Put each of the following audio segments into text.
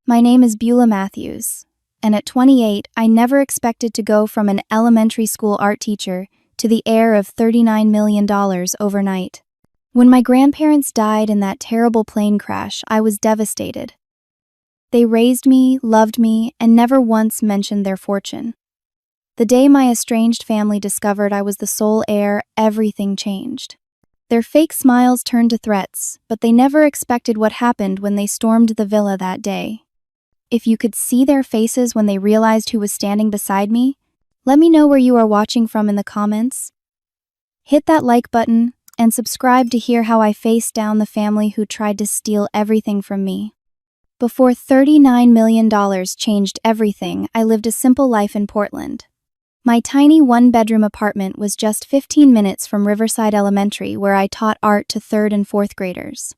My name is Beulah Matthews, and at 28, I never expected to go from an elementary school art teacher to the heir of $39 million overnight. When my grandparents died in that terrible plane crash, I was devastated. They raised me, loved me, and never once mentioned their fortune. The day my estranged family discovered I was the sole heir, everything changed. Their fake smiles turned to threats, but they never expected what happened when they stormed the villa that day. If you could see their faces when they realized who was standing beside me, let me know where you are watching from in the comments. Hit that like button and subscribe to hear how I faced down the family who tried to steal everything from me. Before $39 million changed everything, I lived a simple life in Portland. My tiny one-bedroom apartment was just 15 minutes from Riverside Elementary, where I taught art to 3rd and 4th graders.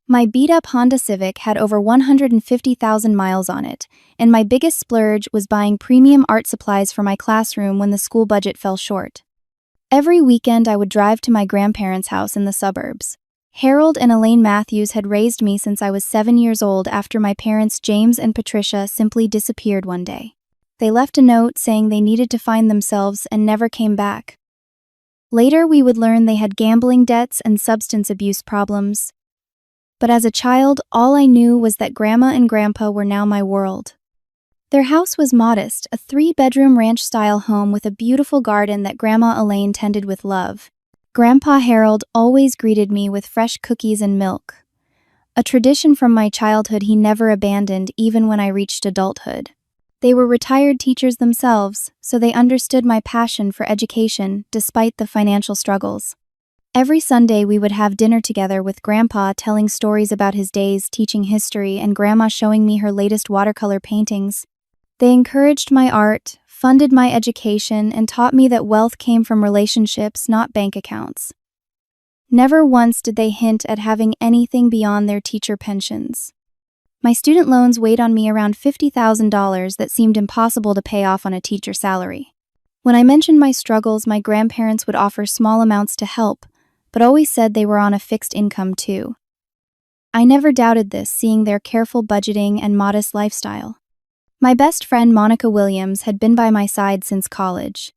My beat-up Honda Civic had over 150,000 miles on it, and my biggest splurge was buying premium art supplies for my classroom when the school budget fell short. Every weekend I would drive to my grandparents' house in the suburbs. Harold and Elaine Matthews had raised me since I was 7 years old after my parents James and Patricia simply disappeared one day. They left a note saying they needed to find themselves and never came back. Later we would learn they had gambling debts and substance abuse problems. But as a child, all I knew was that Grandma and Grandpa were now my world. Their house was modest, a 3-bedroom ranch-style home with a beautiful garden that Grandma Elaine tended with love. Grandpa Harold always greeted me with fresh cookies and milk. A tradition from my childhood he never abandoned even when I reached adulthood. They were retired teachers themselves, so they understood my passion for education despite the financial struggles. Every Sunday we would have dinner together with Grandpa telling stories about his days teaching history and Grandma showing me her latest watercolor paintings. They encouraged my art, funded my education, and taught me that wealth came from relationships, not bank accounts. Never once did they hint at having anything beyond their teacher pensions. My student loans weighed on me around $50,000 that seemed impossible to pay off on a teacher salary. When I mentioned my struggles, my grandparents would offer small amounts to help, but always said they were on a fixed income too. I never doubted this, seeing their careful budgeting and modest lifestyle. My best friend Monica Williams had been by my side since college.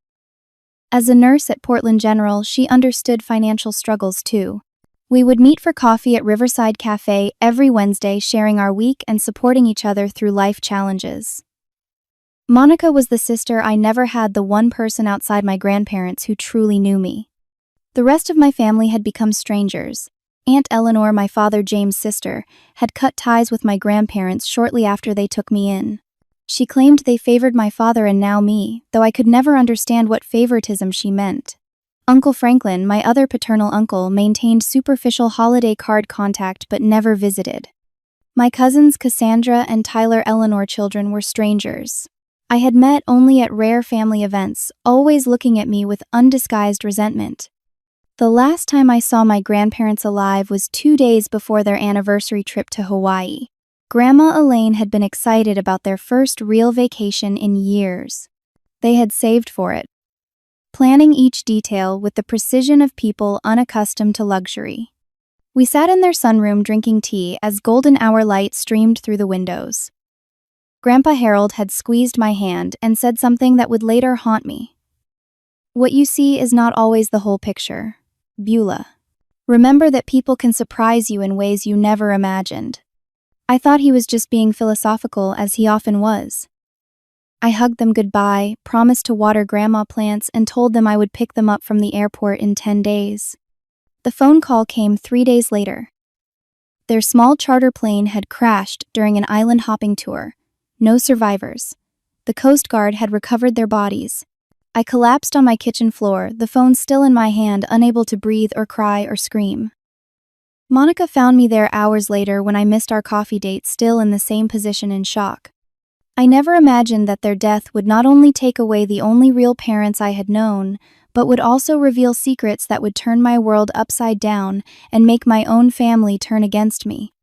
As a nurse at Portland General, she understood financial struggles too. We would meet for coffee at Riverside Cafe every Wednesday, sharing our week and supporting each other through life challenges. Monica was the sister I never had, the one person outside my grandparents who truly knew me. The rest of my family had become strangers. Aunt Eleanor, my father James' sister, had cut ties with my grandparents shortly after they took me in. She claimed they favored my father and now me, though I could never understand what favoritism she meant. Uncle Franklin, my other paternal uncle, maintained superficial holiday card contact but never visited. My cousins Cassandra and Tyler Eleanor children were strangers. I had met only at rare family events, always looking at me with undisguised resentment. The last time I saw my grandparents alive was 2 days before their anniversary trip to Hawaii. Grandma Elaine had been excited about their first real vacation in years. They had saved for it, planning each detail with the precision of people unaccustomed to luxury. We sat in their sunroom drinking tea as golden hour light streamed through the windows. Grandpa Harold had squeezed my hand and said something that would later haunt me. "What you see is not always the whole picture, Beulah. Remember that people can surprise you in ways you never imagined." I thought he was just being philosophical, as he often was. I hugged them goodbye, promised to water grandma plants, and told them I would pick them up from the airport in 10 days. The phone call came 3 days later. Their small charter plane had crashed during an island-hopping tour. No survivors. The Coast Guard had recovered their bodies. I collapsed on my kitchen floor, the phone still in my hand, unable to breathe or cry or scream. Monica found me there hours later when I missed our coffee date, still in the same position, in shock. I never imagined that their death would not only take away the only real parents I had known, but would also reveal secrets that would turn my world upside down and make my own family turn against me.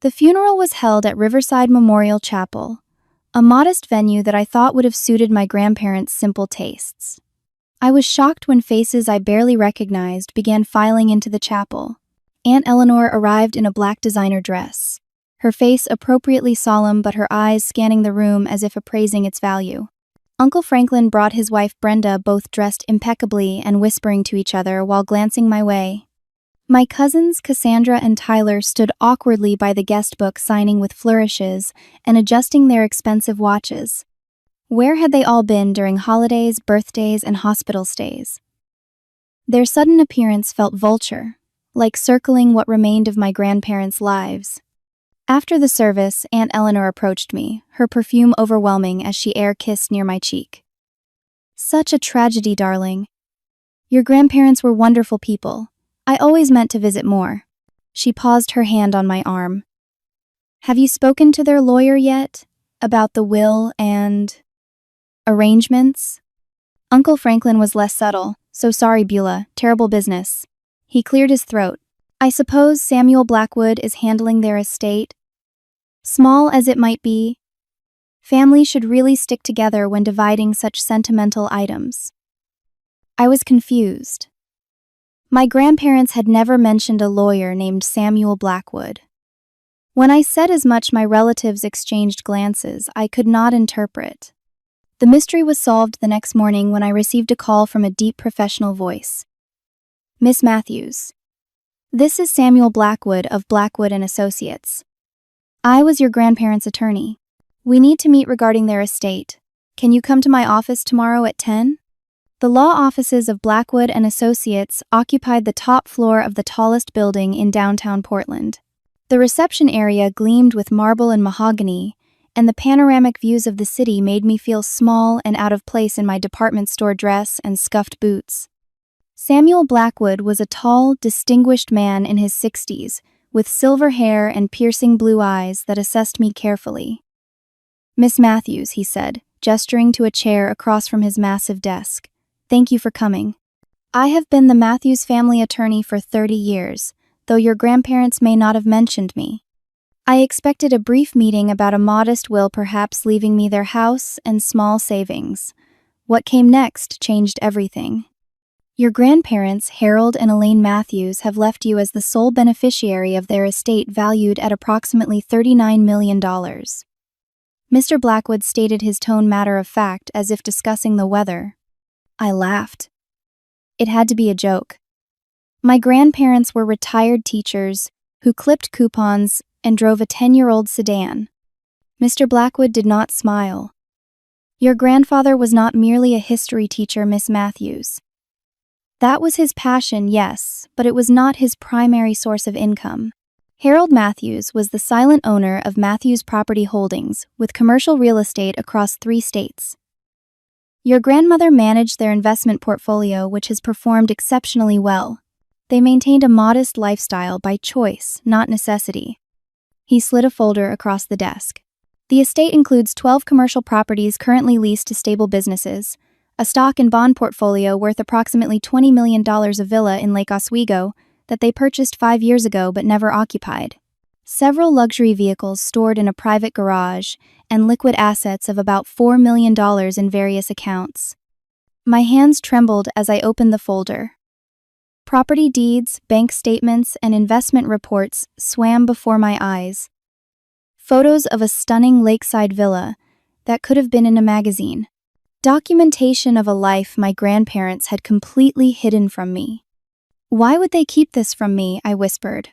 The funeral was held at Riverside Memorial Chapel, a modest venue that I thought would have suited my grandparents' simple tastes. I was shocked when faces I barely recognized began filing into the chapel. Aunt Eleanor arrived in a black designer dress. her face appropriately solemn but her eyes scanning the room as if appraising its value. Uncle Franklin brought his wife Brenda, both dressed impeccably and whispering to each other while glancing my way. My cousins Cassandra and Tyler stood awkwardly by the guest book, signing with flourishes and adjusting their expensive watches. Where had they all been during holidays, birthdays, and hospital stays? Their sudden appearance felt vulture, like circling what remained of my grandparents' lives. After the service, Aunt Eleanor approached me, her perfume overwhelming as she air-kissed near my cheek. "Such a tragedy, darling. Your grandparents were wonderful people. I always meant to visit more." She paused, her hand on my arm. "Have you spoken to their lawyer yet? About the will and arrangements?" Uncle Franklin was less subtle. "So sorry, Beulah. Terrible business." He cleared his throat. "I suppose Samuel Blackwood is handling their estate? Small as it might be, families should really stick together when dividing such sentimental items." I was confused. My grandparents had never mentioned a lawyer named Samuel Blackwood. When I said as much, my relatives exchanged glances I could not interpret. The mystery was solved the next morning when I received a call from a deep professional voice. "Miss Matthews, this is Samuel Blackwood of Blackwood and Associates. I was your grandparents' attorney. We need to meet regarding their estate. Can you come to my office tomorrow at 10? The law offices of Blackwood and Associates occupied the top floor of the tallest building in downtown Portland. The reception area gleamed with marble and mahogany, and the panoramic views of the city made me feel small and out of place in my department store dress and scuffed boots. Samuel Blackwood was a tall, distinguished man in his 60s, with silver hair and piercing blue eyes that assessed me carefully. "Miss Matthews," he said, gesturing to a chair across from his massive desk. "Thank you for coming. I have been the Matthews family attorney for 30 years, though your grandparents may not have mentioned me. I expected a brief meeting about a modest will, perhaps leaving me their house and small savings. What came next changed everything. Your grandparents, Harold and Elaine Matthews, have left you as the sole beneficiary of their estate valued at approximately $39 million. Mr. Blackwood stated, his tone matter of fact, as if discussing the weather. I laughed. It had to be a joke. My grandparents were retired teachers who clipped coupons and drove a 10-year-old sedan. Mr. Blackwood did not smile. Your grandfather was not merely a history teacher, Miss Matthews. That was his passion, yes, but it was not his primary source of income. Harold Matthews was the silent owner of Matthews Property Holdings, with commercial real estate across 3 states. Your grandmother managed their investment portfolio, which has performed exceptionally well. They maintained a modest lifestyle by choice, not necessity. He slid a folder across the desk. The estate includes 12 commercial properties currently leased to stable businesses, a stock and bond portfolio worth approximately $20 million, a villa in Lake Oswego that they purchased 5 years ago but never occupied, several luxury vehicles stored in a private garage, and liquid assets of about $4 million in various accounts. My hands trembled as I opened the folder. Property deeds, bank statements, and investment reports swam before my eyes. Photos of a stunning lakeside villa that could have been in a magazine. Documentation of a life my grandparents had completely hidden from me. "Why would they keep this from me?" I whispered.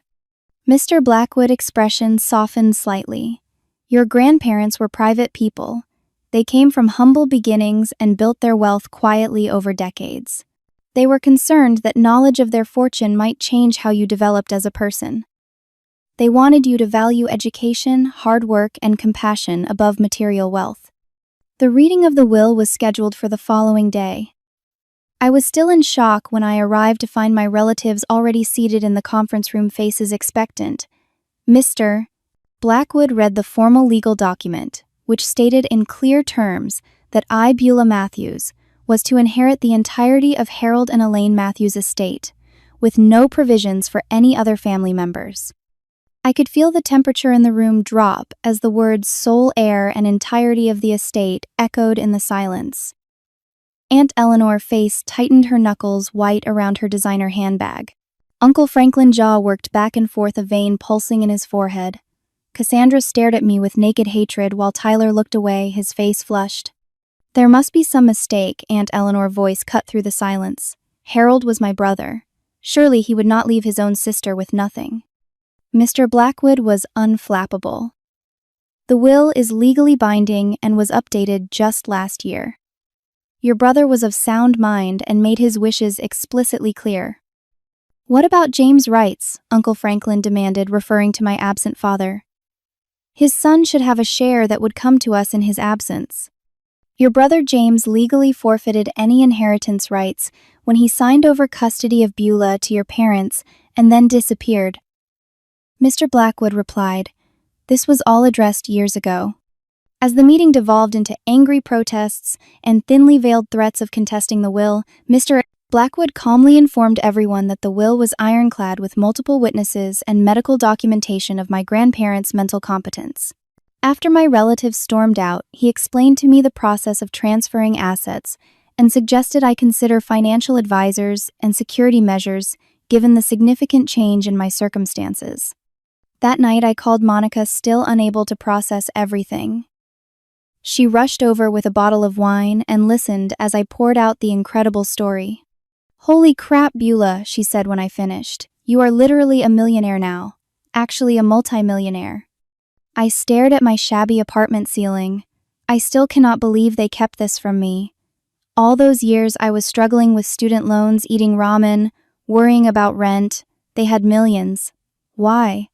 Mr. Blackwood's expression softened slightly. Your grandparents were private people. They came from humble beginnings and built their wealth quietly over decades. They were concerned that knowledge of their fortune might change how you developed as a person. They wanted you to value education, hard work, and compassion above material wealth. The reading of the will was scheduled for the following day. I was still in shock when I arrived to find my relatives already seated in the conference room, faces expectant. Mr. Blackwood read the formal legal document, which stated in clear terms that I, Beulah Matthews, was to inherit the entirety of Harold and Elaine Matthews' estate, with no provisions for any other family members. I could feel the temperature in the room drop as the words sole heir and entirety of the estate echoed in the silence. Aunt Eleanor's face tightened, her knuckles white around her designer handbag. Uncle Franklin's jaw worked back and forth, a vein pulsing in his forehead. Cassandra stared at me with naked hatred while Tyler looked away, his face flushed. There must be some mistake, Aunt Eleanor's voice cut through the silence. Harold was my brother. Surely he would not leave his own sister with nothing. Mr. Blackwood was unflappable. The will is legally binding and was updated just last year. Your brother was of sound mind and made his wishes explicitly clear. What about James' rights? Uncle Franklin demanded, referring to my absent father. His son should have a share that would come to us in his absence. Your brother James legally forfeited any inheritance rights when he signed over custody of Beulah to your parents and then disappeared. Mr. Blackwood replied, "This was all addressed years ago." As the meeting devolved into angry protests and thinly veiled threats of contesting the will, Mr. Blackwood calmly informed everyone that the will was ironclad with multiple witnesses and medical documentation of my grandparents' mental competence. After my relatives stormed out, he explained to me the process of transferring assets and suggested I consider financial advisors and security measures given the significant change in my circumstances. That night I called Monica, still unable to process everything. She rushed over with a bottle of wine and listened as I poured out the incredible story. "Holy crap, Beulah," she said when I finished. "You are literally a millionaire now. Actually a multimillionaire." I stared at my shabby apartment ceiling. I still cannot believe they kept this from me. All those years I was struggling with student loans, eating ramen, worrying about rent. They had millions. Why?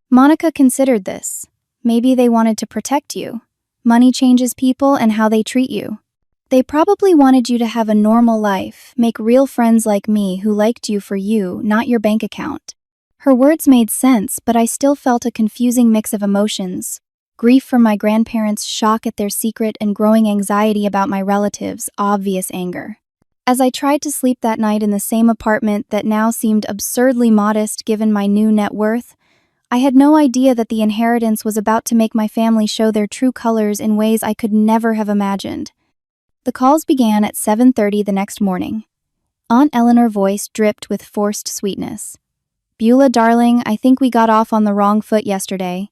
Monica considered this. Maybe they wanted to protect you. Money changes people and how they treat you. They probably wanted you to have a normal life, make real friends like me who liked you for you, not your bank account. Her words made sense, but I still felt a confusing mix of emotions. Grief from my grandparents, shock at their secret, and growing anxiety about my relatives, obvious anger. As I tried to sleep that night in the same apartment that now seemed absurdly modest given my new net worth, I had no idea that the inheritance was about to make my family show their true colors in ways I could never have imagined. The calls began at 7:30 the next morning. Aunt Eleanor's voice dripped with forced sweetness. "Beulah, darling, I think we got off on the wrong foot yesterday.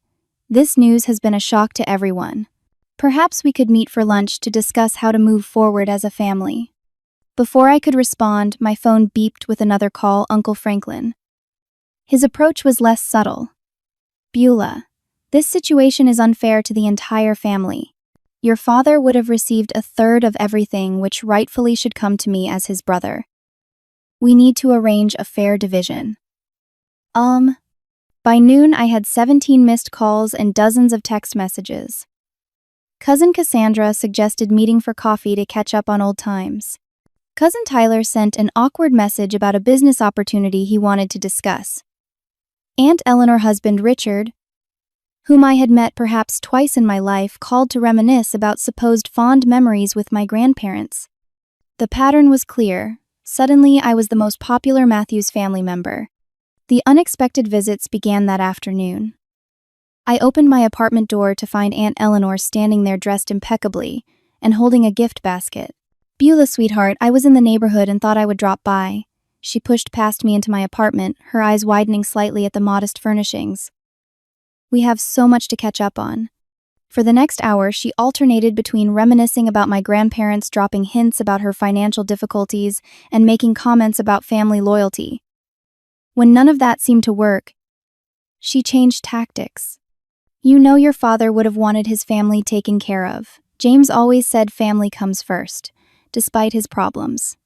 This news has been a shock to everyone. Perhaps we could meet for lunch to discuss how to move forward as a family." Before I could respond, my phone beeped with another call, Uncle Franklin. His approach was less subtle. "Beulah, this situation is unfair to the entire family. Your father would have received a third of everything, which rightfully should come to me as his brother. We need to arrange a fair division." By noon, I had 17 missed calls and dozens of text messages. Cousin Cassandra suggested meeting for coffee to catch up on old times. Cousin Tyler sent an awkward message about a business opportunity he wanted to discuss. Aunt Eleanor's husband Richard, whom I had met perhaps twice in my life, called to reminisce about supposed fond memories with my grandparents. The pattern was clear. Suddenly, I was the most popular Matthews family member. The unexpected visits began that afternoon. I opened my apartment door to find Aunt Eleanor standing there dressed impeccably and holding a gift basket. "Beulah, sweetheart, I was in the neighborhood and thought I would drop by." She pushed past me into my apartment, her eyes widening slightly at the modest furnishings. "We have so much to catch up on." For the next hour, she alternated between reminiscing about my grandparents, dropping hints about her financial difficulties, and making comments about family loyalty. When none of that seemed to work, she changed tactics. "You know your father would have wanted his family taken care of. James always said family comes first, despite his problems."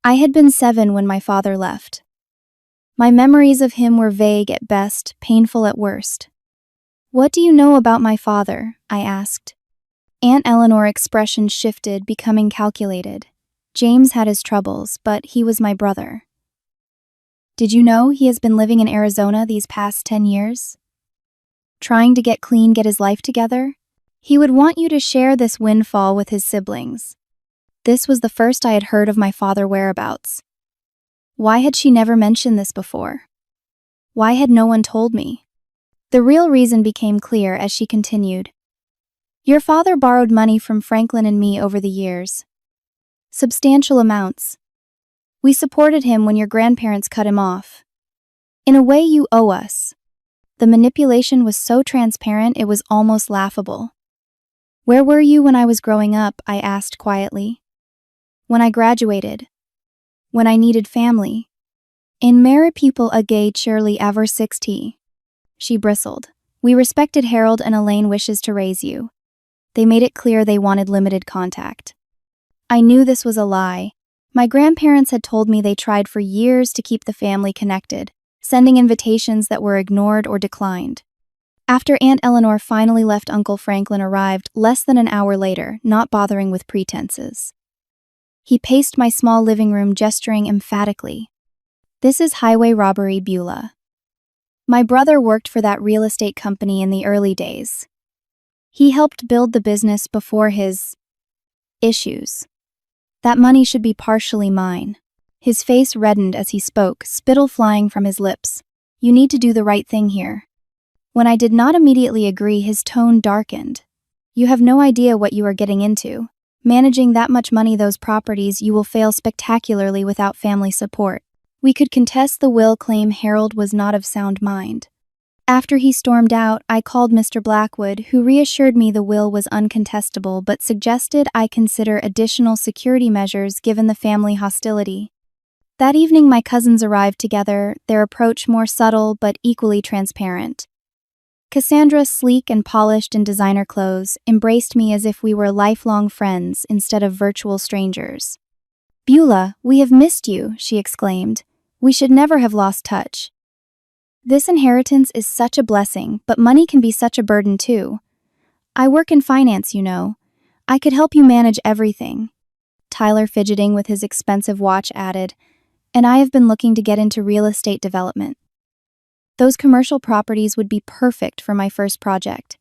I had been 7 when my father left. My memories of him were vague at best, painful at worst. "What do you know about my father?" I asked. Aunt Eleanor's expression shifted, becoming calculated. "James had his troubles, but he was my brother." "Did you know he has been living in Arizona these past 10 years? Trying to get clean, get his life together? He would want you to share this windfall with his siblings." This was the first I had heard of my father's whereabouts. Why had she never mentioned this before? Why had no one told me? The real reason became clear as she continued. "Your father borrowed money from Franklin and me over the years. Substantial amounts. We supported him when your grandparents cut him off. In a way, you owe us." The manipulation was so transparent it was almost laughable. "Where were you when I was growing up?" I asked quietly. "When I graduated. When I needed family. In mere people a gay surely ever 60. She bristled. "We respected Harold and Elaine wishes to raise you. They made it clear they wanted limited contact." I knew this was a lie. My grandparents had told me they tried for years to keep the family connected, sending invitations that were ignored or declined. After Aunt Eleanor finally left, Uncle Franklin arrived less than an hour later, not bothering with pretenses. He paced my small living room, gesturing emphatically. "This is highway robbery, Beulah. My brother worked for that real estate company in the early days. He helped build the business before his issues. That money should be partially mine." His face reddened as he spoke, spittle flying from his lips. "You need to do the right thing here." When I did not immediately agree, his tone darkened. "You have no idea what you are getting into. Managing that much money, those properties, you will fail spectacularly without family support. We could contest the will, claim Harold was not of sound mind." After he stormed out, I called Mr. Blackwood, who reassured me the will was uncontestable but suggested I consider additional security measures given the family hostility. That evening my cousins arrived together, their approach more subtle but equally transparent. Cassandra, sleek and polished in designer clothes, embraced me as if we were lifelong friends instead of virtual strangers. "Beulah, we have missed you," she exclaimed. "We should never have lost touch. This inheritance is such a blessing, but money can be such a burden too. I work in finance, you know. I could help you manage everything." Tyler, fidgeting with his expensive watch, added, "And I have been looking to get into real estate development. Those commercial properties would be perfect for my first project.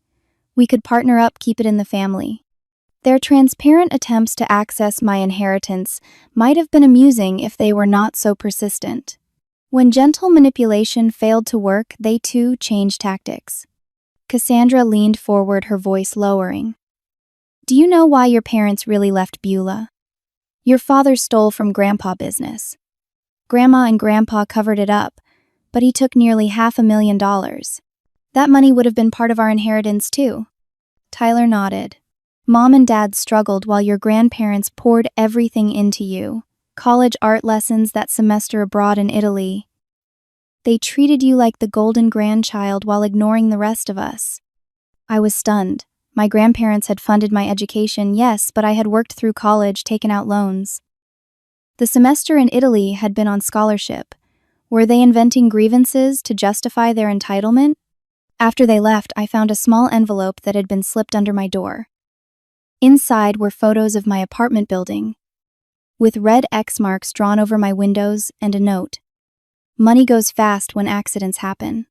We could partner up, keep it in the family." Their transparent attempts to access my inheritance might have been amusing if they were not so persistent. When gentle manipulation failed to work, they too changed tactics. Cassandra leaned forward, her voice lowering. "Do you know why your parents really left Beulah? Your father stole from Grandpa business. Grandma and Grandpa covered it up, but he took nearly $500,000. That money would have been part of our inheritance too." Tyler nodded. "Mom and Dad struggled while your grandparents poured everything into you. College art lessons, that semester abroad in Italy. They treated you like the golden grandchild while ignoring the rest of us." I was stunned. My grandparents had funded my education, yes, but I had worked through college, taken out loans. The semester in Italy had been on scholarship. Were they inventing grievances to justify their entitlement? After they left, I found a small envelope that had been slipped under my door. Inside were photos of my apartment building, with red X marks drawn over my windows and a note. "Money goes fast when accidents happen."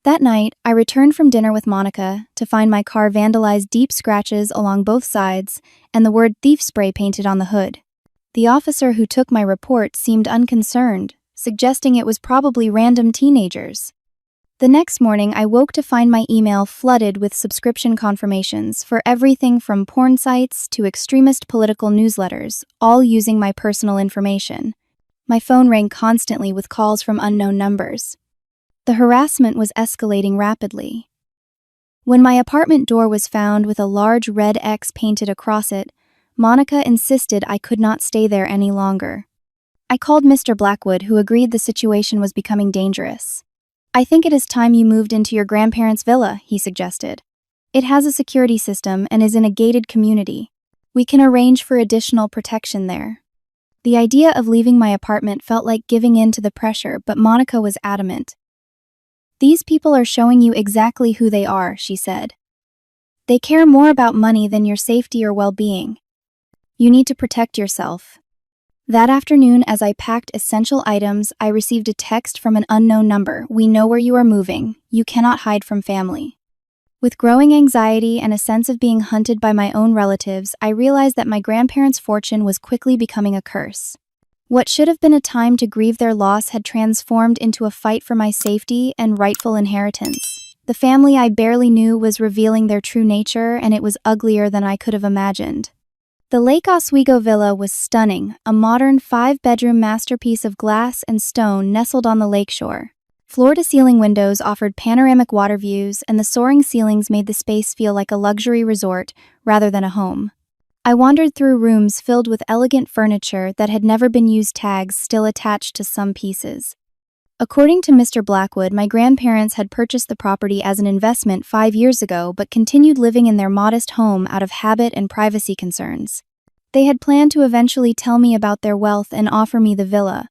That night, I returned from dinner with Monica to find my car vandalized, deep scratches along both sides, and the word "thief" spray painted on the hood. The officer who took my report seemed unconcerned, suggesting it was probably random teenagers. The next morning, I woke to find my email flooded with subscription confirmations for everything from porn sites to extremist political newsletters, all using my personal information. My phone rang constantly with calls from unknown numbers. The harassment was escalating rapidly. When my apartment door was found with a large red X painted across it, Monica insisted I could not stay there any longer. I called Mr. Blackwood, who agreed the situation was becoming dangerous. "I think it is time you moved into your grandparents' villa," he suggested. "It has a security system and is in a gated community. We can arrange for additional protection there." The idea of leaving my apartment felt like giving in to the pressure, but Monica was adamant. "These people are showing you exactly who they are," she said. "They care more about money than your safety or well-being. You need to protect yourself." That afternoon, as I packed essential items, I received a text from an unknown number. "We know where you are moving. You cannot hide from family." With growing anxiety and a sense of being hunted by my own relatives, I realized that my grandparents' fortune was quickly becoming a curse. What should have been a time to grieve their loss had transformed into a fight for my safety and rightful inheritance. The family I barely knew was revealing their true nature, and it was uglier than I could have imagined. The Lake Oswego villa was stunning, a modern 5-bedroom masterpiece of glass and stone nestled on the lakeshore. Floor-to-ceiling windows offered panoramic water views, and the soaring ceilings made the space feel like a luxury resort rather than a home. I wandered through rooms filled with elegant furniture that had never been used, tags still attached to some pieces. According to Mr. Blackwood, my grandparents had purchased the property as an investment 5 years ago but continued living in their modest home out of habit and privacy concerns. They had planned to eventually tell me about their wealth and offer me the villa.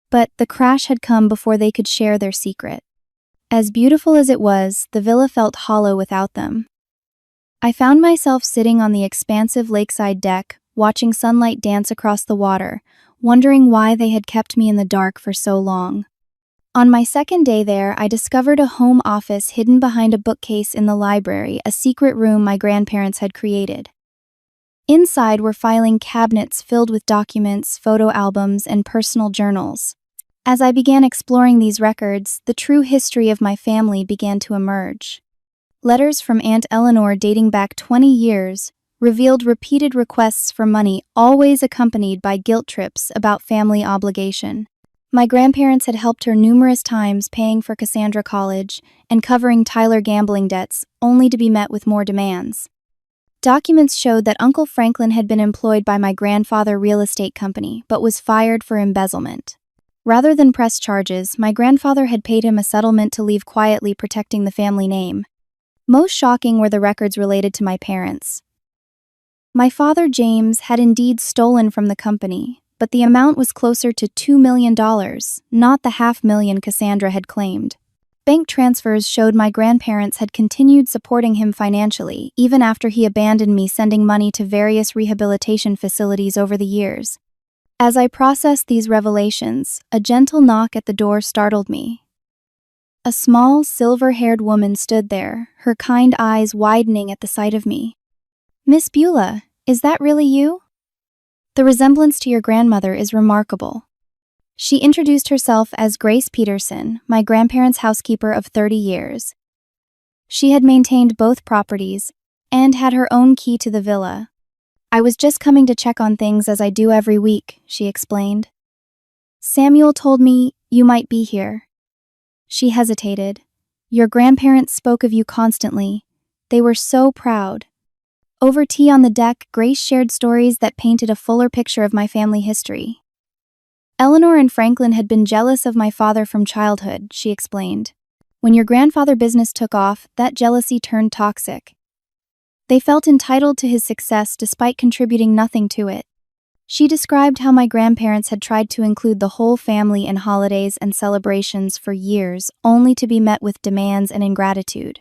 But the crash had come before they could share their secret. As beautiful as it was, the villa felt hollow without them. I found myself sitting on the expansive lakeside deck, watching sunlight dance across the water, wondering why they had kept me in the dark for so long. On my second day there, I discovered a home office hidden behind a bookcase in the library, a secret room my grandparents had created. Inside were filing cabinets filled with documents, photo albums, and personal journals. As I began exploring these records, the true history of my family began to emerge. Letters from Aunt Eleanor dating back 20 years revealed repeated requests for money, always accompanied by guilt trips about family obligation. My grandparents had helped her numerous times, paying for Cassandra college and covering Tyler gambling debts, only to be met with more demands. Documents showed that Uncle Franklin had been employed by my grandfather's real estate company, but was fired for embezzlement. Rather than press charges, my grandfather had paid him a settlement to leave quietly, protecting the family name. Most shocking were the records related to my parents. My father, James, had indeed stolen from the company, but the amount was closer to $2 million, not the $500,000 Cassandra had claimed. Bank transfers showed my grandparents had continued supporting him financially, even after he abandoned me, sending money to various rehabilitation facilities over the years. As I processed these revelations, a gentle knock at the door startled me. A small, silver-haired woman stood there, her kind eyes widening at the sight of me. "Miss Beulah, is that really you? The resemblance to your grandmother is remarkable." She introduced herself as Grace Peterson, my grandparents' housekeeper of 30 years. She had maintained both properties and had her own key to the villa. "I was just coming to check on things as I do every week," she explained. "Samuel told me you might be here." She hesitated. "Your grandparents spoke of you constantly. They were so proud." Over tea on the deck, Grace shared stories that painted a fuller picture of my family history. "Eleanor and Franklin had been jealous of my father from childhood," she explained. "When your grandfather's business took off, that jealousy turned toxic. They felt entitled to his success despite contributing nothing to it." She described how my grandparents had tried to include the whole family in holidays and celebrations for years, only to be met with demands and ingratitude.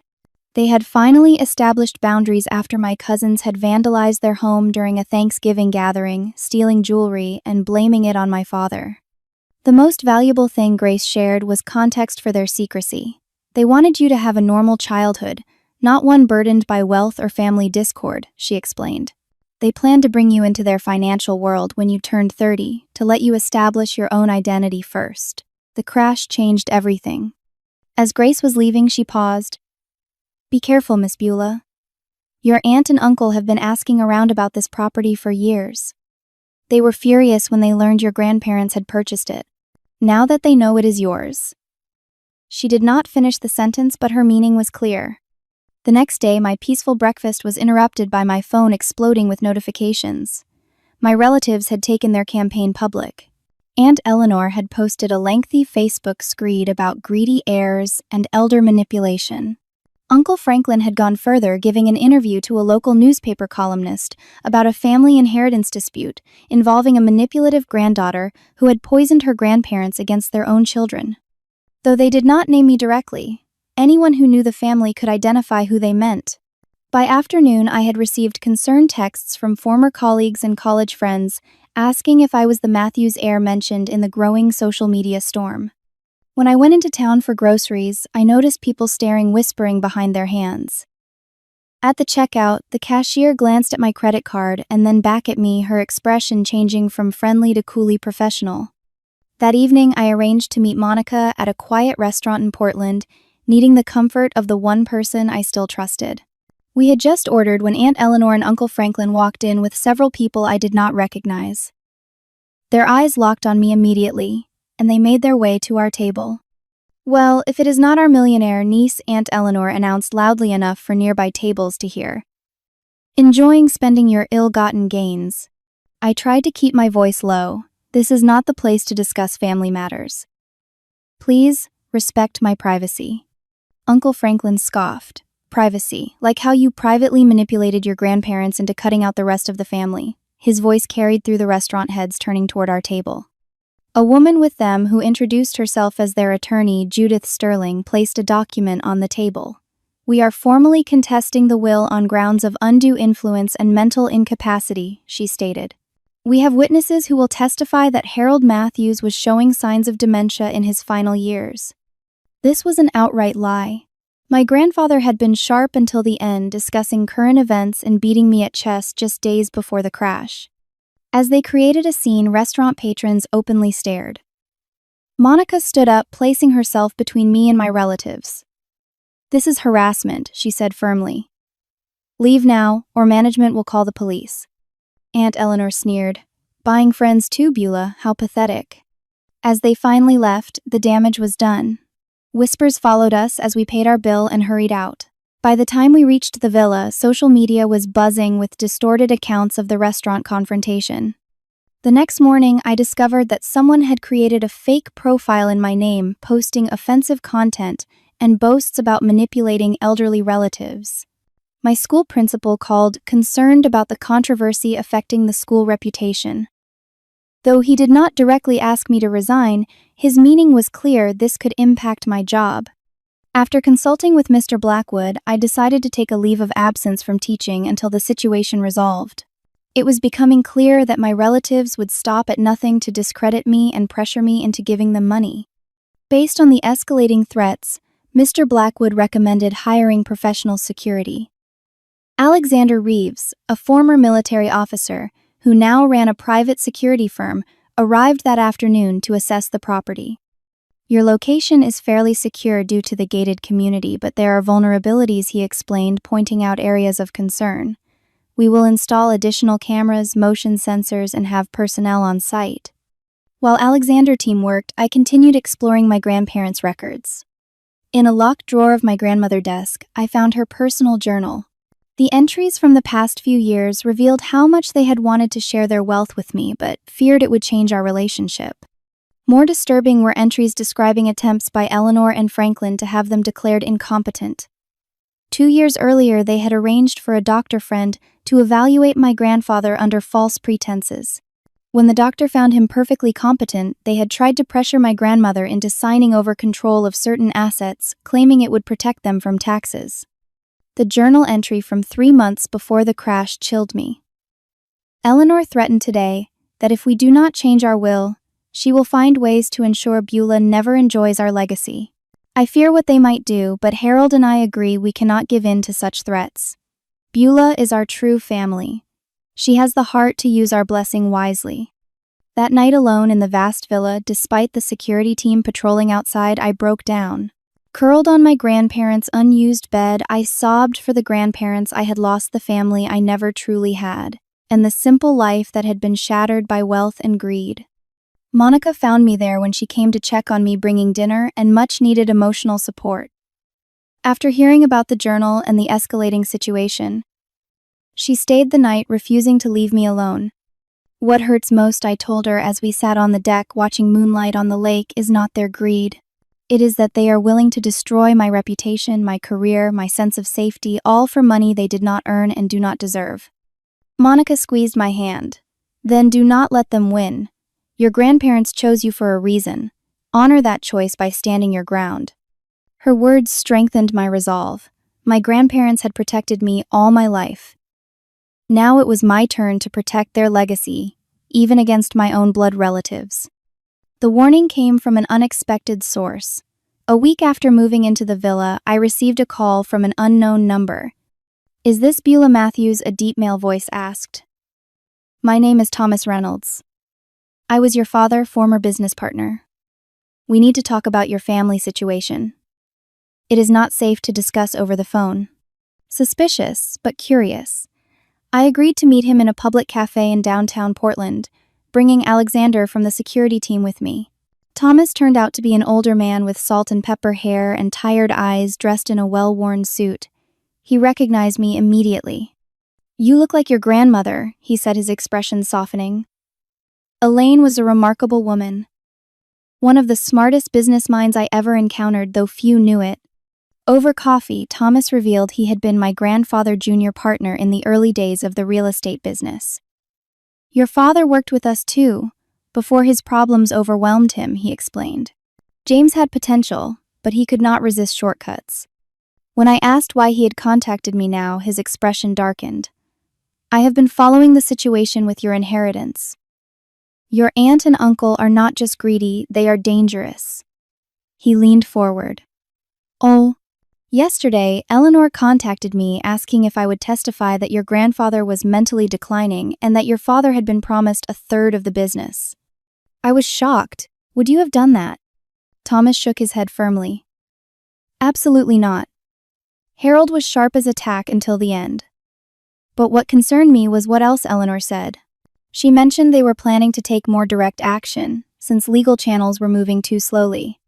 They had finally established boundaries after my cousins had vandalized their home during a Thanksgiving gathering, stealing jewelry and blaming it on my father. The most valuable thing, Grace shared, was context for their secrecy. "They wanted you to have a normal childhood, not one burdened by wealth or family discord," she explained. "They planned to bring you into their financial world when you turned 30, to let you establish your own identity first. The crash changed everything." As Grace was leaving, she paused. "Be careful, Miss Beulah. Your aunt and uncle have been asking around about this property for years. They were furious when they learned your grandparents had purchased it. Now that they know it is yours." She did not finish the sentence, but her meaning was clear. The next day, my peaceful breakfast was interrupted by my phone exploding with notifications. My relatives had taken their campaign public. Aunt Eleanor had posted a lengthy Facebook screed about greedy heirs and elder manipulation. Uncle Franklin had gone further, giving an interview to a local newspaper columnist about a family inheritance dispute involving a manipulative granddaughter who had poisoned her grandparents against their own children. Though they did not name me directly, anyone who knew the family could identify who they meant. By afternoon, I had received concerned texts from former colleagues and college friends asking if I was the Matthews heir mentioned in the growing social media storm. When I went into town for groceries, I noticed people staring, whispering behind their hands. At the checkout, the cashier glanced at my credit card and then back at me, her expression changing from friendly to coolly professional. That evening, I arranged to meet Monica at a quiet restaurant in Portland, needing the comfort of the one person I still trusted. We had just ordered when Aunt Eleanor and Uncle Franklin walked in with several people I did not recognize. Their eyes locked on me immediately, and they made their way to our table. Well, if it is not our millionaire niece, Aunt Eleanor announced loudly enough for nearby tables to hear. Enjoying spending your ill-gotten gains. I tried to keep my voice low. This is not the place to discuss family matters. Please, respect my privacy. Uncle Franklin scoffed. Privacy, like how you privately manipulated your grandparents into cutting out the rest of the family. His voice carried through the restaurant heads turning toward our table. A woman with them who introduced herself as their attorney, Judith Sterling, placed a document on the table. We are formally contesting the will on grounds of undue influence and mental incapacity, she stated. We have witnesses who will testify that Harold Matthews was showing signs of dementia in his final years. This was an outright lie. My grandfather had been sharp until the end, discussing current events and beating me at chess just days before the crash. As they created a scene, restaurant patrons openly stared. Monica stood up, placing herself between me and my relatives. This is harassment, she said firmly. Leave now, or management will call the police. Aunt Eleanor sneered. Buying friends too, Beulah, how pathetic. As they finally left, the damage was done. Whispers followed us as we paid our bill and hurried out. By the time we reached the villa, social media was buzzing with distorted accounts of the restaurant confrontation. The next morning, I discovered that someone had created a fake profile in my name, posting offensive content and boasts about manipulating elderly relatives. My school principal called concerned about the controversy affecting the school reputation. Though he did not directly ask me to resign, his meaning was clear: this could impact my job. After consulting with Mr. Blackwood, I decided to take a leave of absence from teaching until the situation resolved. It was becoming clear that my relatives would stop at nothing to discredit me and pressure me into giving them money. Based on the escalating threats, Mr. Blackwood recommended hiring professional security. Alexander Reeves, a former military officer, who now ran a private security firm, arrived that afternoon to assess the property. Your location is fairly secure due to the gated community, but there are vulnerabilities, he explained, pointing out areas of concern. We will install additional cameras, motion sensors, and have personnel on site. While Alexander's team worked, I continued exploring my grandparents' records. In a locked drawer of my grandmother's desk, I found her personal journal. The entries from the past few years revealed how much they had wanted to share their wealth with me, but feared it would change our relationship. More disturbing were entries describing attempts by Eleanor and Franklin to have them declared incompetent. 2 years earlier, they had arranged for a doctor friend to evaluate my grandfather under false pretenses. When the doctor found him perfectly competent, they had tried to pressure my grandmother into signing over control of certain assets, claiming it would protect them from taxes. The journal entry from 3 months before the crash chilled me. Eleanor threatened today that if we do not change our will, she will find ways to ensure Beulah never enjoys our legacy. I fear what they might do, but Harold and I agree we cannot give in to such threats. Beulah is our true family. She has the heart to use our blessing wisely. That night alone in the vast villa, despite the security team patrolling outside, I broke down. Curled on my grandparents' unused bed, I sobbed for the grandparents I had lost, the family I never truly had, and the simple life that had been shattered by wealth and greed. Monica found me there when she came to check on me, bringing dinner and much-needed emotional support. After hearing about the journal and the escalating situation, she stayed the night, refusing to leave me alone. What hurts most, I told her as we sat on the deck watching moonlight on the lake, is not their greed. It is that they are willing to destroy my reputation, my career, my sense of safety, all for money they did not earn and do not deserve. Monica squeezed my hand. Then do not let them win. Your grandparents chose you for a reason. Honor that choice by standing your ground. Her words strengthened my resolve. My grandparents had protected me all my life. Now it was my turn to protect their legacy, even against my own blood relatives. The warning came from an unexpected source. A week after moving into the villa, I received a call from an unknown number. "Is this Beulah Matthews?" a deep male voice asked. "My name is Thomas Reynolds. I was your father, former business partner. We need to talk about your family situation. It is not safe to discuss over the phone." Suspicious, but curious, I agreed to meet him in a public cafe in downtown Portland, bringing Alexander from the security team with me. Thomas turned out to be an older man with salt and pepper hair and tired eyes, dressed in a well-worn suit. He recognized me immediately. "You look like your grandmother," he said, his expression softening. Elaine was a remarkable woman. One of the smartest business minds I ever encountered, though few knew it. Over coffee, Thomas revealed he had been my grandfather junior partner in the early days of the real estate business. "Your father worked with us too, before his problems overwhelmed him," he explained. "James had potential, but he could not resist shortcuts." When I asked why he had contacted me now, his expression darkened. "I have been following the situation with your inheritance. Your aunt and uncle are not just greedy, they are dangerous." He leaned forward. "Oh, yesterday, Eleanor contacted me asking if I would testify that your grandfather was mentally declining and that your father had been promised a third of the business." I was shocked. "Would you have done that?" Thomas shook his head firmly. "Absolutely not." Harold was sharp as a tack until the end. But what concerned me was what else Eleanor said. She mentioned they were planning to take more direct action, since legal channels were moving too slowly.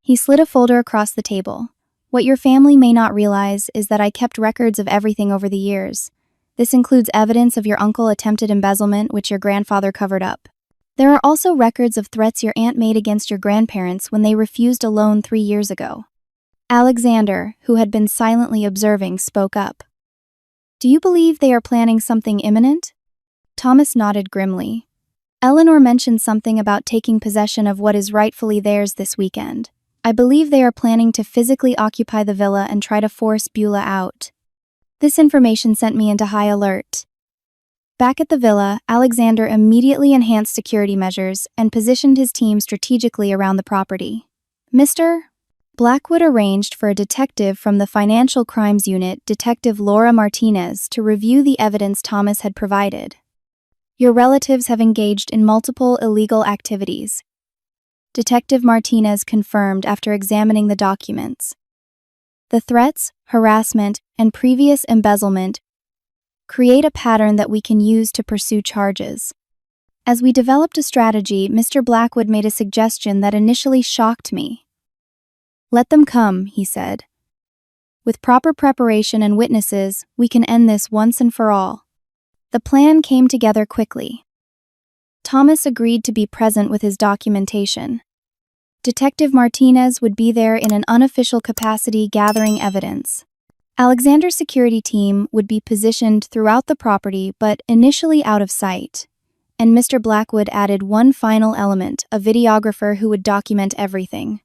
He slid a folder across the table. "What your family may not realize is that I kept records of everything over the years. This includes evidence of your uncle's attempted embezzlement, which your grandfather covered up. There are also records of threats your aunt made against your grandparents when they refused a loan 3 years ago." Alexander, who had been silently observing, spoke up. "Do you believe they are planning something imminent?" Thomas nodded grimly. "Eleanor mentioned something about taking possession of what is rightfully theirs this weekend. I believe they are planning to physically occupy the villa and try to force Beulah out." This information sent me into high alert. Back at the villa, Alexander immediately enhanced security measures and positioned his team strategically around the property. Mr. Blackwood arranged for a detective from the Financial Crimes Unit, Detective Laura Martinez, to review the evidence Thomas had provided. "Your relatives have engaged in multiple illegal activities," Detective Martinez confirmed after examining the documents. "The threats, harassment, and previous embezzlement create a pattern that we can use to pursue charges." As we developed a strategy, Mr. Blackwood made a suggestion that initially shocked me. "Let them come," he said. "With proper preparation and witnesses, we can end this once and for all." The plan came together quickly. Thomas agreed to be present with his documentation. Detective Martinez would be there in an unofficial capacity gathering evidence. Alexander's security team would be positioned throughout the property but initially out of sight. And Mr. Blackwood added one final element, a videographer who would document everything.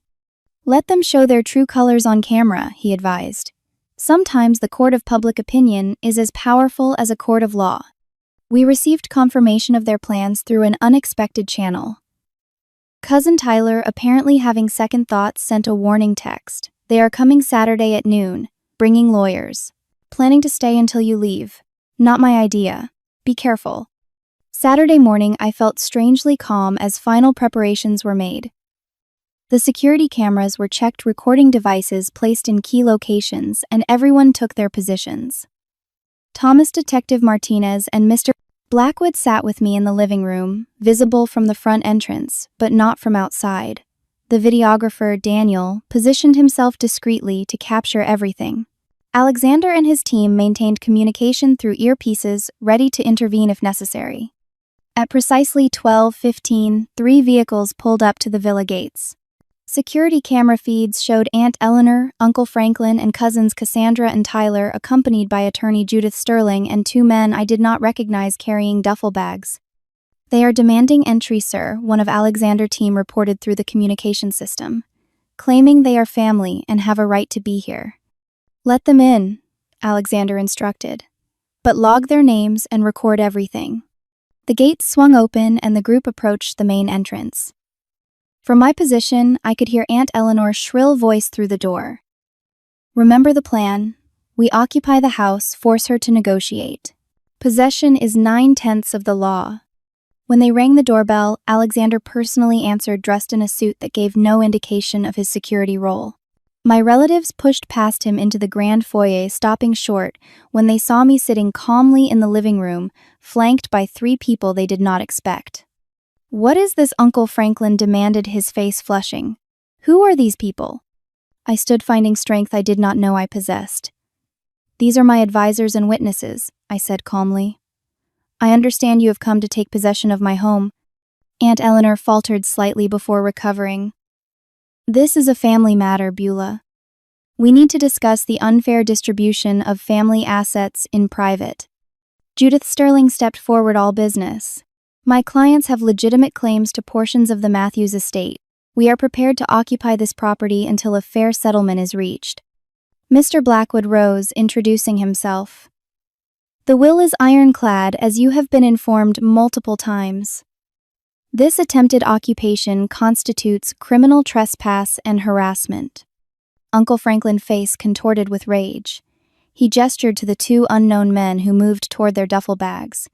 "Let them show their true colors on camera," he advised. "Sometimes the court of public opinion is as powerful as a court of law." We received confirmation of their plans through an unexpected channel. Cousin Tyler, apparently having second thoughts, sent a warning text. "They are coming Saturday at noon, bringing lawyers. Planning to stay until you leave. Not my idea. Be careful." Saturday morning, I felt strangely calm as final preparations were made. The security cameras were checked, recording devices placed in key locations, and everyone took their positions. Thomas, Detective Martinez, and Mr. Blackwood sat with me in the living room, visible from the front entrance, but not from outside. The videographer, Daniel, positioned himself discreetly to capture everything. Alexander and his team maintained communication through earpieces, ready to intervene if necessary. At precisely 12:15, 3 vehicles pulled up to the villa gates. Security camera feeds showed Aunt Eleanor, Uncle Franklin, and cousins Cassandra and Tyler, accompanied by attorney Judith Sterling and 2 men I did not recognize carrying duffel bags. "They are demanding entry, sir," one of Alexander's team reported through the communication system, "claiming they are family and have a right to be here." "Let them in," Alexander instructed, "but log their names and record everything." The gates swung open and the group approached the main entrance. From my position, I could hear Aunt Eleanor's shrill voice through the door. "Remember the plan. We occupy the house, force her to negotiate. Possession is 9/10 of the law." When they rang the doorbell, Alexander personally answered, dressed in a suit that gave no indication of his security role. My relatives pushed past him into the grand foyer, stopping short when they saw me sitting calmly in the living room, flanked by 3 people they did not expect. "What is this?" Uncle Franklin demanded, his face flushing. "Who are these people?" I stood, finding strength I did not know I possessed. "These are my advisors and witnesses," I said calmly. "I understand you have come to take possession of my home." Aunt Eleanor faltered slightly before recovering. "This is a family matter, Beulah. We need to discuss the unfair distribution of family assets in private." Judith Sterling stepped forward. "All business. My clients have legitimate claims to portions of the Matthews estate. We are prepared to occupy this property until a fair settlement is reached." Mr. Blackwood rose, introducing himself. "The will is ironclad, as you have been informed multiple times. This attempted occupation constitutes criminal trespass and harassment." Uncle Franklin's face contorted with rage. He gestured to the two unknown men who moved toward their duffel bags.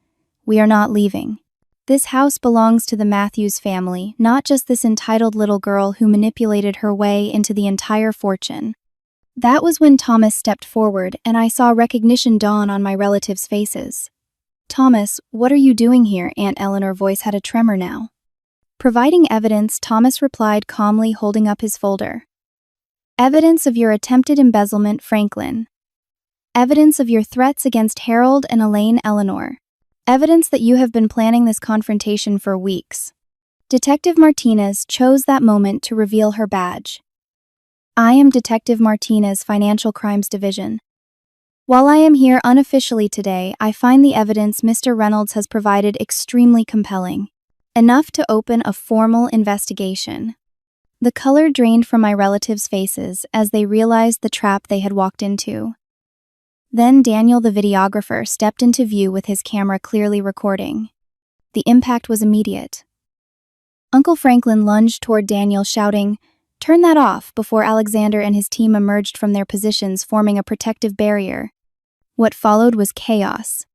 "We are not leaving. This house belongs to the Matthews family, not just this entitled little girl who manipulated her way into the entire fortune." That was when Thomas stepped forward, and I saw recognition dawn on my relatives' faces. "Thomas, what are you doing here?" Aunt Eleanor's voice had a tremor now. "Providing evidence," Thomas replied calmly, holding up his folder. "Evidence of your attempted embezzlement, Franklin. Evidence of your threats against Harold and Elaine Eleanor. Evidence that you have been planning this confrontation for weeks." Detective Martinez chose that moment to reveal her badge. "I am Detective Martinez, Financial Crimes Division. While I am here unofficially today, I find the evidence Mr. Reynolds has provided extremely compelling, enough to open a formal investigation." The color drained from my relatives' faces as they realized the trap they had walked into. Then Daniel, the videographer, stepped into view with his camera clearly recording. The impact was immediate. Uncle Franklin lunged toward Daniel, shouting, "Turn that off," before Alexander and his team emerged from their positions, forming a protective barrier. What followed was chaos.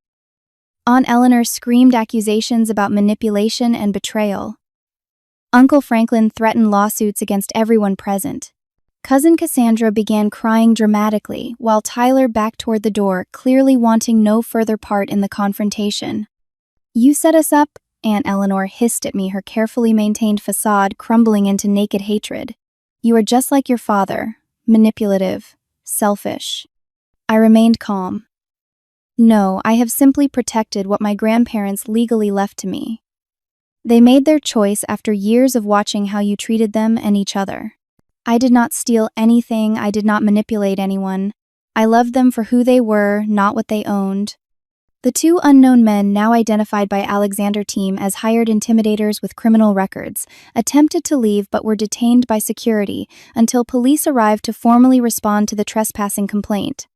Aunt Eleanor screamed accusations about manipulation and betrayal. Uncle Franklin threatened lawsuits against everyone present. Cousin Cassandra began crying dramatically, while Tyler backed toward the door, clearly wanting no further part in the confrontation. "You set us up," Aunt Eleanor hissed at me, her carefully maintained facade crumbling into naked hatred. "You are just like your father, manipulative, selfish." I remained calm. "No, I have simply protected what my grandparents legally left to me. They made their choice after years of watching how you treated them and each other. I did not steal anything, I did not manipulate anyone. I loved them for who they were, not what they owned." The two unknown men, now identified by Alexander's team as hired intimidators with criminal records, attempted to leave but were detained by security until police arrived to formally respond to the trespassing complaint.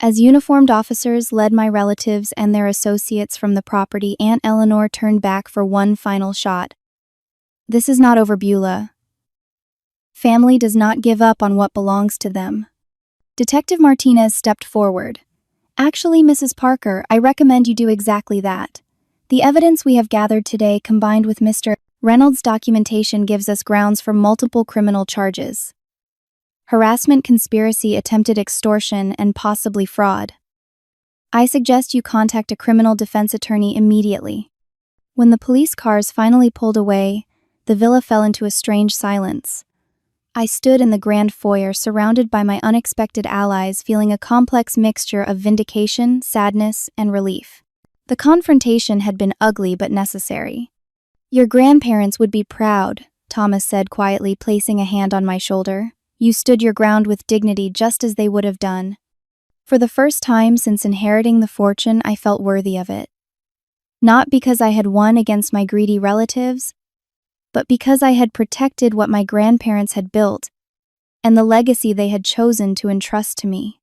As uniformed officers led my relatives and their associates from the property, Aunt Eleanor turned back for one final shot. "This is not over, Beulah. Family does not give up on what belongs to them." Detective Martinez stepped forward. "Actually, Mrs. Parker, I recommend you do exactly that. The evidence we have gathered today, combined with Mr. Reynolds' documentation, gives us grounds for multiple criminal charges: harassment, conspiracy, attempted extortion, and possibly fraud. I suggest you contact a criminal defense attorney immediately." When the police cars finally pulled away, the villa fell into a strange silence. I stood in the grand foyer, surrounded by my unexpected allies, feeling a complex mixture of vindication, sadness, and relief. The confrontation had been ugly but necessary. "Your grandparents would be proud," Thomas said quietly, placing a hand on my shoulder. "You stood your ground with dignity, just as they would have done." For the first time since inheriting the fortune, I felt worthy of it. Not because I had won against my greedy relatives, but because I had protected what my grandparents had built and the legacy they had chosen to entrust to me.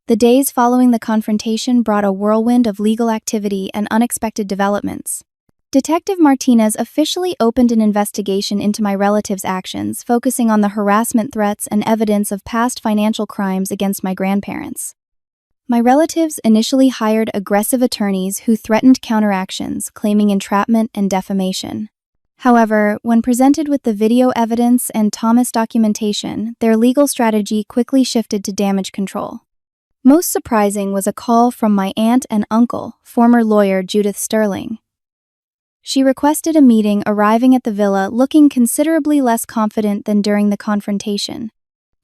The days following the confrontation brought a whirlwind of legal activity and unexpected developments. Detective Martinez officially opened an investigation into my relatives' actions, focusing on the harassment threats and evidence of past financial crimes against my grandparents. My relatives initially hired aggressive attorneys who threatened counteractions, claiming entrapment and defamation. However, when presented with the video evidence and Thomas documentation, their legal strategy quickly shifted to damage control. Most surprising was a call from my aunt and uncle, former lawyer Judith Sterling. She requested a meeting, arriving at the villa looking considerably less confident than during the confrontation.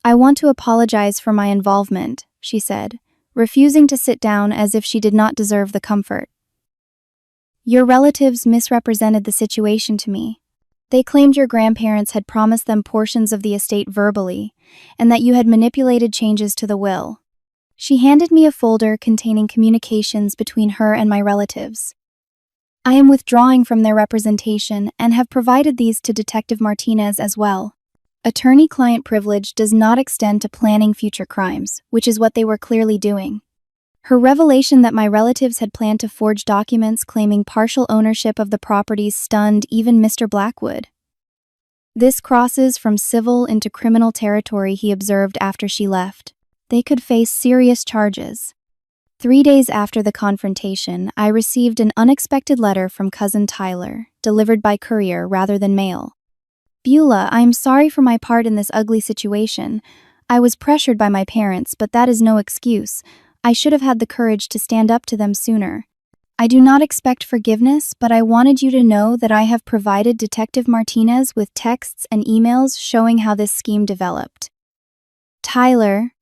"I want to apologize for my involvement," she said, refusing to sit down as if she did not deserve the comfort. "Your relatives misrepresented the situation to me. They claimed your grandparents had promised them portions of the estate verbally, and that you had manipulated changes to the will." She handed me a folder containing communications between her and my relatives. "I am withdrawing from their representation and have provided these to Detective Martinez as well. Attorney-client privilege does not extend to planning future crimes, which is what they were clearly doing." Her revelation that my relatives had planned to forge documents claiming partial ownership of the properties stunned even Mr. Blackwood. "This crosses from civil into criminal territory," he observed after she left. "They could face serious charges." 3 days after the confrontation, I received an unexpected letter from cousin Tyler, delivered by courier rather than mail. "Beulah, I am sorry for my part in this ugly situation. I was pressured by my parents, but that is no excuse. I should have had the courage to stand up to them sooner. I do not expect forgiveness, but I wanted you to know that I have provided Detective Martinez with texts and emails showing how this scheme developed." Tyler.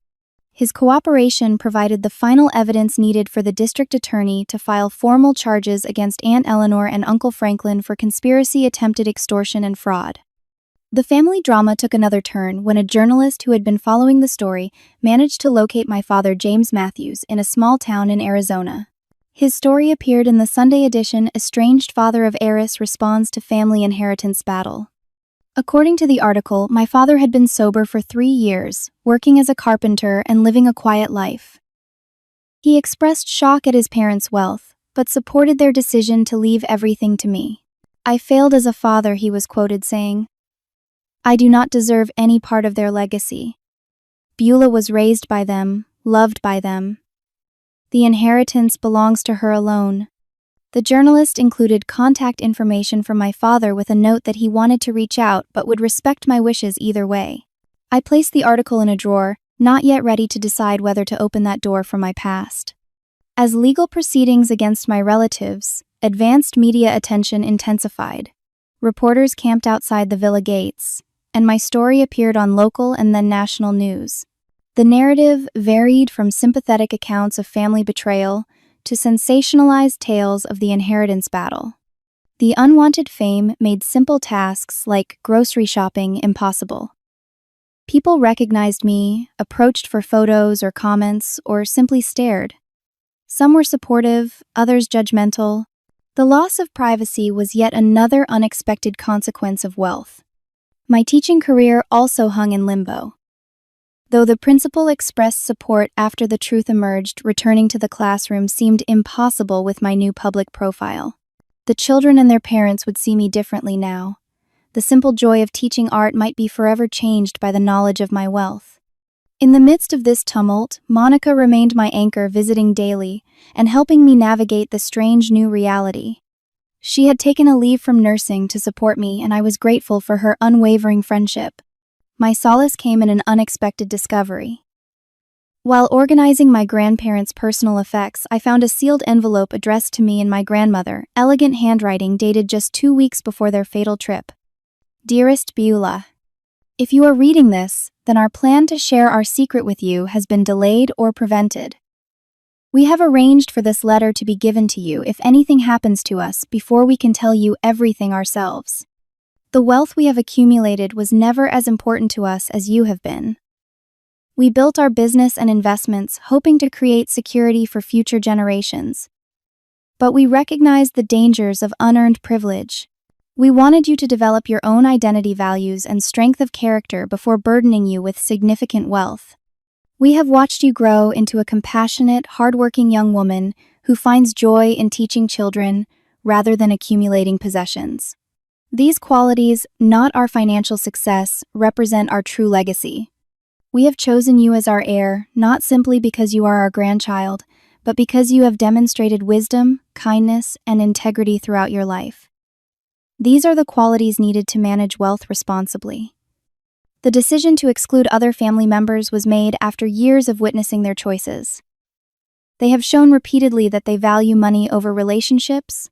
His cooperation provided the final evidence needed for the district attorney to file formal charges against Aunt Eleanor and Uncle Franklin for conspiracy, attempted extortion, and fraud. The family drama took another turn when a journalist who had been following the story managed to locate my father, James Matthews, in a small town in Arizona. His story appeared in the Sunday edition, "Estranged Father of Heiress Responds to Family Inheritance Battle." According to the article, my father had been sober for 3 years, working as a carpenter and living a quiet life. He expressed shock at his parents' wealth, but supported their decision to leave everything to me. "I failed as a father," he was quoted saying. "I do not deserve any part of their legacy. Beulah was raised by them, loved by them. The inheritance belongs to her alone." The journalist included contact information from my father with a note that he wanted to reach out but would respect my wishes either way. I placed the article in a drawer, not yet ready to decide whether to open that door from my past. As legal proceedings against my relatives, advanced media attention intensified. Reporters camped outside the villa gates, and my story appeared on local and then national news. The narrative varied from sympathetic accounts of family betrayal to sensationalized tales of the inheritance battle. The unwanted fame made simple tasks like grocery shopping impossible. People recognized me, approached for photos or comments, or simply stared. Some were supportive, others judgmental. The loss of privacy was yet another unexpected consequence of wealth. My teaching career also hung in limbo. Though the principal expressed support after the truth emerged, returning to the classroom seemed impossible with my new public profile. The children and their parents would see me differently now. The simple joy of teaching art might be forever changed by the knowledge of my wealth. In the midst of this tumult, Monica remained my anchor, visiting daily and helping me navigate the strange new reality. She had taken a leave from nursing to support me, and I was grateful for her unwavering friendship. My solace came in an unexpected discovery. While organizing my grandparents' personal effects, I found a sealed envelope addressed to me and my grandmother, elegant handwriting dated just 2 weeks before their fatal trip. "Dearest Beulah, if you are reading this, then our plan to share our secret with you has been delayed or prevented. We have arranged for this letter to be given to you if anything happens to us before we can tell you everything ourselves. The wealth we have accumulated was never as important to us as you have been. We built our business and investments hoping to create security for future generations. But we recognized the dangers of unearned privilege. We wanted you to develop your own identity, values, and strength of character before burdening you with significant wealth. We have watched you grow into a compassionate, hardworking young woman who finds joy in teaching children rather than accumulating possessions. These qualities, not our financial success, represent our true legacy. We have chosen you as our heir, not simply because you are our grandchild, but because you have demonstrated wisdom, kindness, and integrity throughout your life. These are the qualities needed to manage wealth responsibly." The decision to exclude other family members was made after years of witnessing their choices. They have shown repeatedly that they value money over relationships,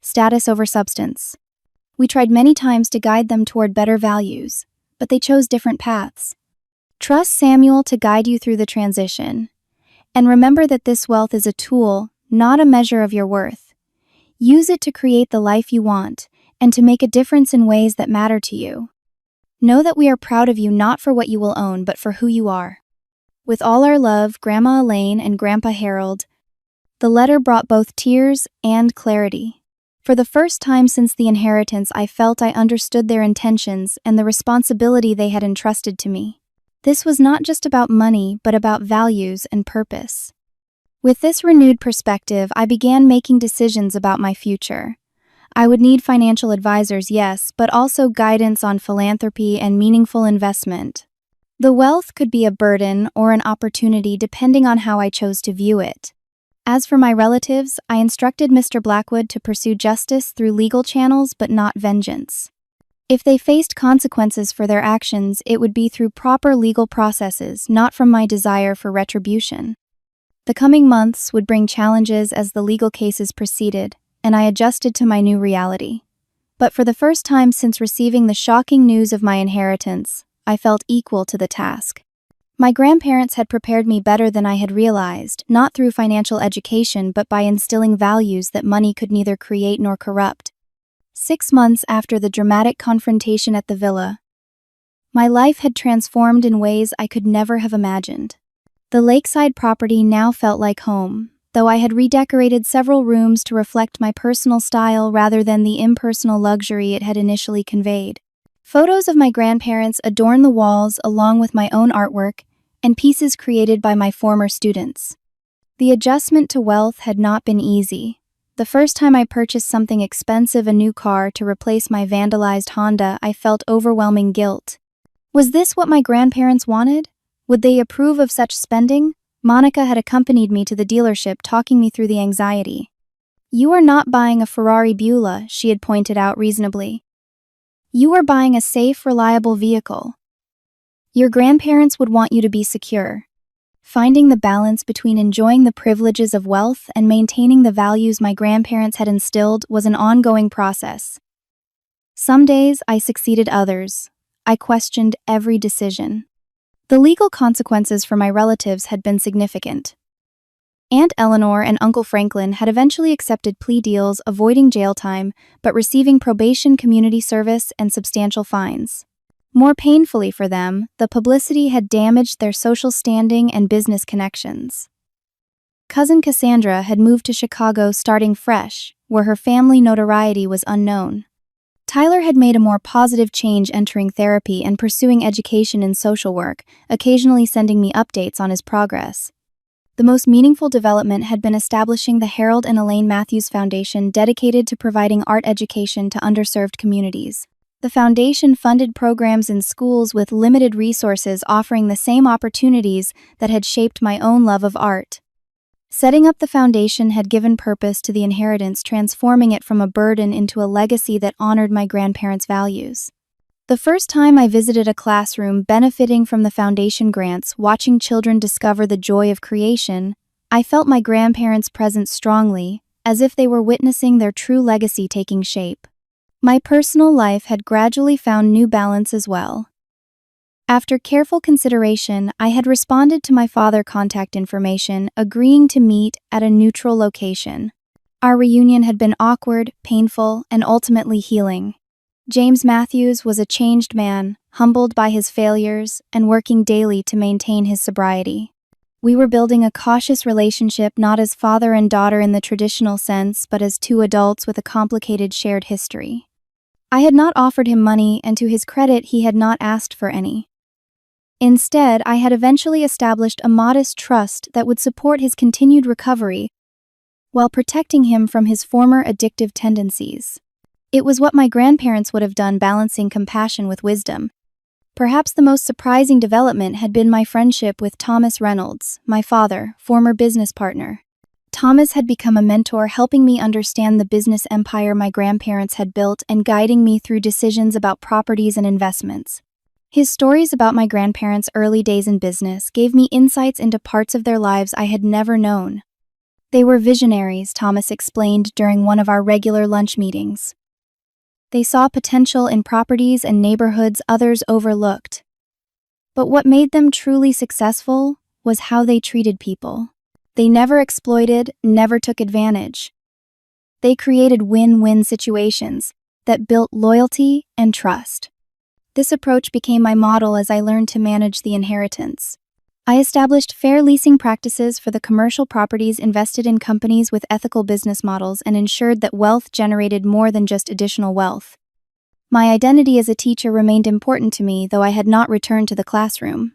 status over substance. We tried many times to guide them toward better values, but they chose different paths. Trust Samuel to guide you through the transition. And remember that this wealth is a tool, not a measure of your worth. Use it to create the life you want and to make a difference in ways that matter to you. Know that we are proud of you not for what you will own, but for who you are. With all our love, Grandma Elaine and Grandpa Harold. The letter brought both tears and clarity. For the first time since the inheritance, I felt I understood their intentions and the responsibility they had entrusted to me. This was not just about money, but about values and purpose. With this renewed perspective, I began making decisions about my future. I would need financial advisors, yes, but also guidance on philanthropy and meaningful investment. The wealth could be a burden or an opportunity depending on how I chose to view it. As for my relatives, I instructed Mr. Blackwood to pursue justice through legal channels but not vengeance. If they faced consequences for their actions, it would be through proper legal processes, not from my desire for retribution. The coming months would bring challenges as the legal cases proceeded, and I adjusted to my new reality. But for the first time since receiving the shocking news of my inheritance, I felt equal to the task. My grandparents had prepared me better than I had realized, not through financial education but by instilling values that money could neither create nor corrupt. 6 months after the dramatic confrontation at the villa, my life had transformed in ways I could never have imagined. The lakeside property now felt like home, though I had redecorated several rooms to reflect my personal style rather than the impersonal luxury it had initially conveyed. Photos of my grandparents adorn the walls along with my own artwork and pieces created by my former students. The adjustment to wealth had not been easy. The first time I purchased something expensive, a new car, to replace my vandalized Honda, I felt overwhelming guilt. Was this what my grandparents wanted? Would they approve of such spending? Monica had accompanied me to the dealership, talking me through the anxiety. "You are not buying a Ferrari Beulah," she had pointed out reasonably. "You are buying a safe, reliable vehicle. Your grandparents would want you to be secure." Finding the balance between enjoying the privileges of wealth and maintaining the values my grandparents had instilled was an ongoing process. Some days I succeeded, others I questioned every decision. The legal consequences for my relatives had been significant. Aunt Eleanor and Uncle Franklin had eventually accepted plea deals, avoiding jail time, but receiving probation, community service, and substantial fines. More painfully for them, the publicity had damaged their social standing and business connections. Cousin Cassandra had moved to Chicago, starting fresh, where her family notoriety was unknown. Tyler had made a more positive change, entering therapy and pursuing education in social work, occasionally sending me updates on his progress. The most meaningful development had been establishing the Harold and Elaine Matthews Foundation, dedicated to providing art education to underserved communities. The foundation funded programs in schools with limited resources, offering the same opportunities that had shaped my own love of art. Setting up the foundation had given purpose to the inheritance, transforming it from a burden into a legacy that honored my grandparents' values. The first time I visited a classroom benefiting from the foundation grants, watching children discover the joy of creation, I felt my grandparents' presence strongly, as if they were witnessing their true legacy taking shape. My personal life had gradually found new balance as well. After careful consideration, I had responded to my father's contact information, agreeing to meet at a neutral location. Our reunion had been awkward, painful, and ultimately healing. James Matthews was a changed man, humbled by his failures and working daily to maintain his sobriety. We were building a cautious relationship, not as father and daughter in the traditional sense, but as two adults with a complicated shared history. I had not offered him money, and to his credit, he had not asked for any. Instead, I had eventually established a modest trust that would support his continued recovery while protecting him from his former addictive tendencies. It was what my grandparents would have done, balancing compassion with wisdom. Perhaps the most surprising development had been my friendship with Thomas Reynolds, my father, former business partner. Thomas had become a mentor, helping me understand the business empire my grandparents had built and guiding me through decisions about properties and investments. His stories about my grandparents' early days in business gave me insights into parts of their lives I had never known. They were visionaries, Thomas explained during one of our regular lunch meetings. They saw potential in properties and neighborhoods others overlooked. But what made them truly successful was how they treated people. They never exploited, never took advantage. They created win-win situations that built loyalty and trust. This approach became my model as I learned to manage the inheritance. I established fair leasing practices for the commercial properties, invested in companies with ethical business models, and ensured that wealth generated more than just additional wealth. My identity as a teacher remained important to me, though I had not returned to the classroom.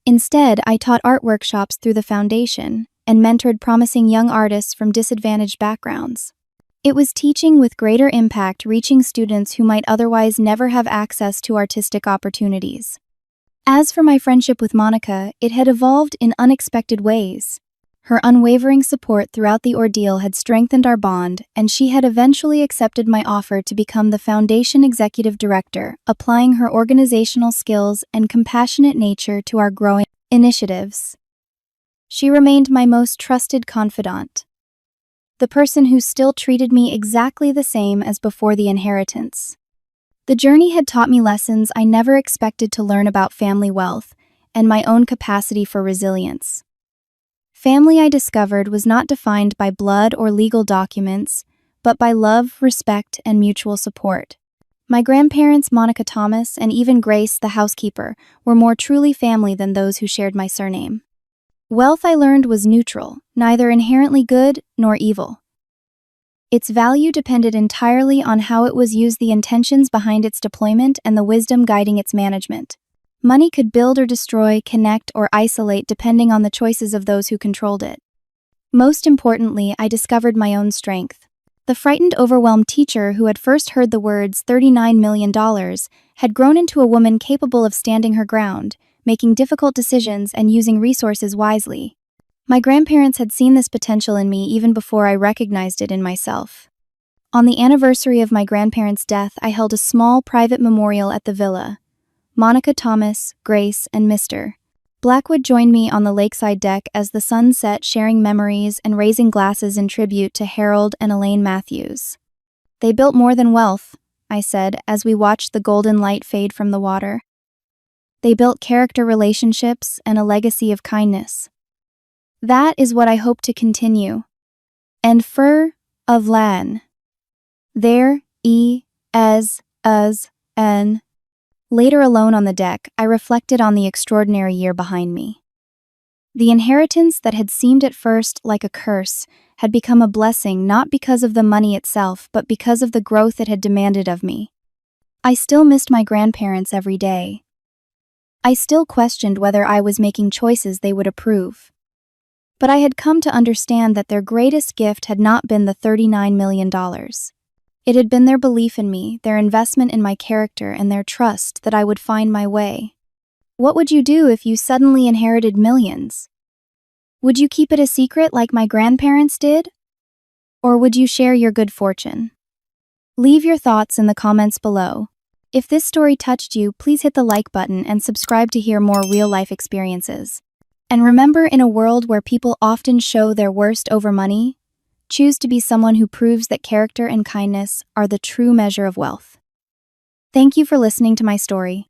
Instead, I taught art workshops through the foundation and mentored promising young artists from disadvantaged backgrounds. It was teaching with greater impact, reaching students who might otherwise never have access to artistic opportunities. As for my friendship with Monica, it had evolved in unexpected ways. Her unwavering support throughout the ordeal had strengthened our bond, and she had eventually accepted my offer to become the Foundation Executive Director, applying her organizational skills and compassionate nature to our growing initiatives. She remained my most trusted confidant, the person who still treated me exactly the same as before the inheritance. The journey had taught me lessons I never expected to learn about family wealth and my own capacity for resilience. Family, I discovered, was not defined by blood or legal documents, but by love, respect, and mutual support. My grandparents, Monica Thomas, and even Grace, the housekeeper, were more truly family than those who shared my surname. Wealth, I learned, was neutral, neither inherently good nor evil. Its value depended entirely on how it was used, the intentions behind its deployment, and the wisdom guiding its management. Money could build or destroy, connect or isolate depending on the choices of those who controlled it. Most importantly, I discovered my own strength. The frightened, overwhelmed teacher who had first heard the words $39 million had grown into a woman capable of standing her ground, making difficult decisions and using resources wisely. My grandparents had seen this potential in me even before I recognized it in myself. On the anniversary of my grandparents' death, I held a small private memorial at the villa. Monica Thomas, Grace, and Mr. Blackwood joined me on the lakeside deck as the sun set, sharing memories and raising glasses in tribute to Harold and Elaine Matthews. "They built more than wealth," I said as we watched the golden light fade from the water. "They built character, relationships, and a legacy of kindness. That is what I hope to continue. And fur of lan. There, as, n." Later, alone on the deck, I reflected on the extraordinary year behind me. The inheritance that had seemed at first like a curse had become a blessing, not because of the money itself, but because of the growth it had demanded of me. I still missed my grandparents every day. I still questioned whether I was making choices they would approve. But I had come to understand that their greatest gift had not been the $39 million. It had been their belief in me, their investment in my character, and their trust that I would find my way. What would you do if you suddenly inherited millions? Would you keep it a secret like my grandparents did? Or would you share your good fortune? Leave your thoughts in the comments below. If this story touched you, please hit the like button and subscribe to hear more real-life experiences. And remember, in a world where people often show their worst over money, choose to be someone who proves that character and kindness are the true measure of wealth. Thank you for listening to my story.